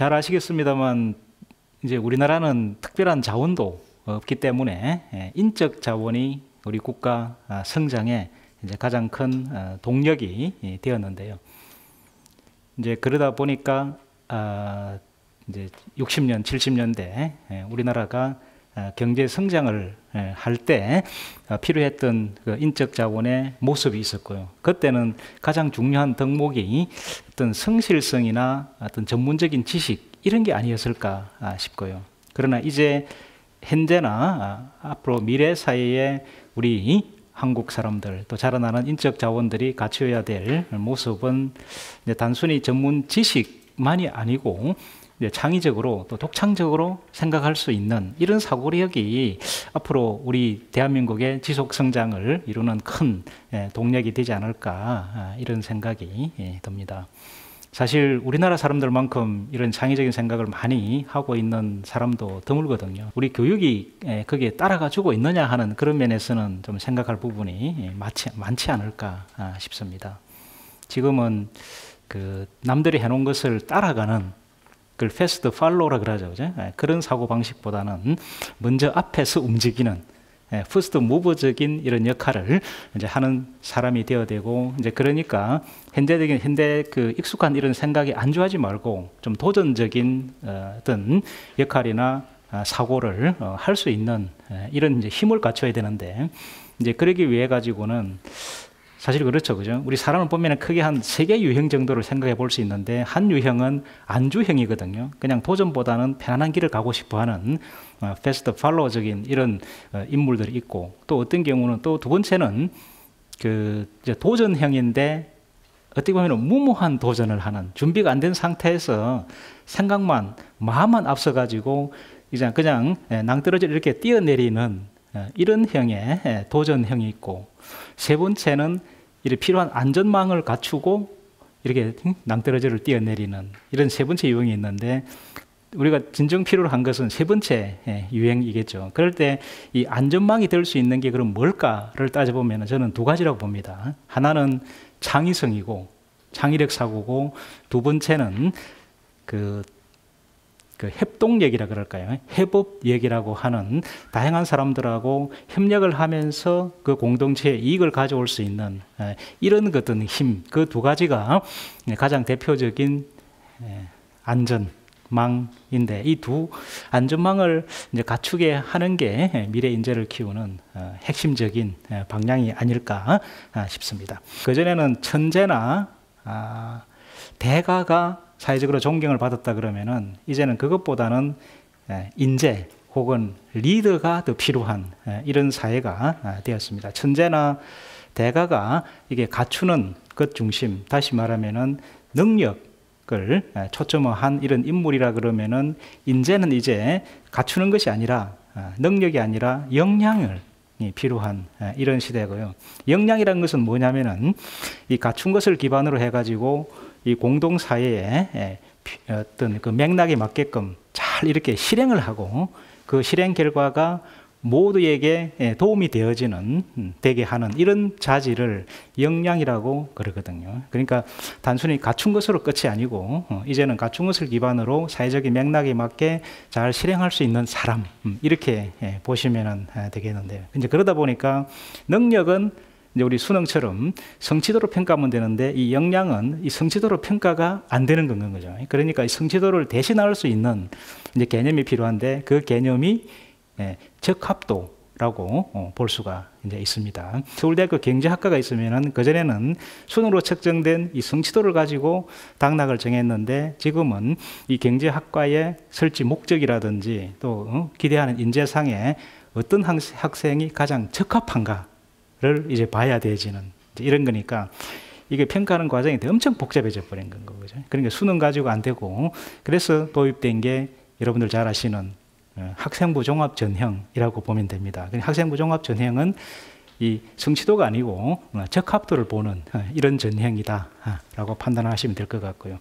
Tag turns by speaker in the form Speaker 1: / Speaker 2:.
Speaker 1: 잘 아시겠습니다만 이제 우리나라는 특별한 자원도 없기 때문에 인적 자원이 우리 국가 성장에 이제 가장 큰 동력이 되었는데요. 이제 그러다 보니까 이제 60년, 70년대 우리나라가 경제 성장을 할 때 필요했던 그 인적 자원의 모습이 있었고요. 그때는 가장 중요한 덕목이 어떤 성실성이나 어떤 전문적인 지식 이런 게 아니었을까 싶고요. 그러나 이제 현재나 앞으로 미래 사회에 우리 한국 사람들 또 자라나는 인적 자원들이 갖춰야 될 모습은 이제 단순히 전문 지식만이 아니고 이제 창의적으로 또 독창적으로 생각할 수 있는 이런 사고력이 앞으로 우리 대한민국의 지속 성장을 이루는 큰 동력이 되지 않을까 이런 생각이 듭니다. 사실 우리나라 사람들만큼 이런 창의적인 생각을 많이 하고 있는 사람도 드물거든요. 우리 교육이 거기에 따라가지고 있느냐 하는 그런 면에서는 좀 생각할 부분이 많지 않을까 싶습니다. 지금은 그 남들이 해놓은 것을 따라가는 그걸 패스트 팔로우라 그러죠, 그죠? 그런 사고 방식보다는 먼저 앞에서 움직이는 퍼스트 무버적인 이런 역할을 이제 하는 사람이 되어야 되고, 이제 그러니까 현대 그 익숙한 이런 생각에 안주하지 말고 좀 도전적인 어떤 역할이나 사고를 할 수 있는 이런 이제 힘을 갖춰야 되는데, 이제 그러기 위해 가지고는 사실 그렇죠, 그죠? 우리 사람을 보면 크게 한 3개 유형 정도를 생각해 볼 수 있는데, 한 유형은 안주형이거든요. 그냥 도전보다는 편안한 길을 가고 싶어하는 패스트 팔로워적인 이런 인물들이 있고, 또 어떤 경우는 또 두 번째는 그 이제 도전형인데 어떻게 보면 무모한 도전을 하는, 준비가 안 된 상태에서 생각만 마음만 앞서가지고 이제 그냥 낭떠러지를 이렇게 뛰어내리는 이런 형의 도전형이 있고, 세 번째는 이렇게 필요한 안전망을 갖추고 이렇게 낭떠러지를 뛰어내리는 이런 세 번째 유형이 있는데, 우리가 진정 필요로 한 것은 세 번째 유형이겠죠. 그럴 때 이 안전망이 될 수 있는 게 그럼 뭘까를 따져보면 저는 2가지라고 봅니다. 하나는 창의성이고 창의력 사고고, 두 번째는 그 협동력이라 그럴까요? 협업력이라고 하는 다양한 사람들하고 협력을 하면서 그 공동체의 이익을 가져올 수 있는 이런 어떤 힘, 그 2가지가 가장 대표적인 안전망인데, 이 두 안전망을 이제 갖추게 하는 게 미래 인재를 키우는 핵심적인 방향이 아닐까 싶습니다. 그전에는 천재나 대가가 사회적으로 존경을 받았다 그러면은, 이제는 그것보다는 인재 혹은 리더가 더 필요한 이런 사회가 되었습니다. 천재나 대가가 이게 갖추는 것 중심, 다시 말하면은 능력을 초점화한 이런 인물이라 그러면은, 인재는 이제 갖추는 것이 아니라 능력이 아니라 역량을 필요한 이런 시대고요. 역량이라는 것은 뭐냐면은 이 갖춘 것을 기반으로 해가지고 이 공동사회에 어떤 그 맥락에 맞게끔 잘 이렇게 실행을 하고, 그 실행 결과가 모두에게 도움이 되게 하는 이런 자질을 역량이라고 그러거든요. 그러니까 단순히 갖춘 것으로 끝이 아니고, 이제는 갖춘 것을 기반으로 사회적인 맥락에 맞게 잘 실행할 수 있는 사람, 이렇게 보시면 되겠는데요. 이제 그러다 보니까 능력은 이제 우리 수능처럼 성취도로 평가하면 되는데, 이 역량은 이 성취도로 평가가 안 되는 건 거죠. 그러니까 이 성취도를 대신할 수 있는 이제 개념이 필요한데, 그 개념이 적합도라고 볼 수가 이제 있습니다. 서울대학교 경제학과가 있으면은, 그전에는 수능으로 측정된 이 성취도를 가지고 당락을 정했는데, 지금은 이 경제학과의 설치 목적이라든지 또 기대하는 인재상에 어떤 학생이 가장 적합한가 를 이제 봐야 되지는 이런 거니까, 이게 평가하는 과정이 엄청 복잡해져 버린 건 거죠. 그러니까 수능 가지고 안 되고, 그래서 도입된 게 여러분들 잘 아시는 학생부 종합 전형이라고 보면 됩니다. 학생부 종합 전형은 이 성취도가 아니고 적합도를 보는 이런 전형이다라고 판단하시면 될 것 같고요.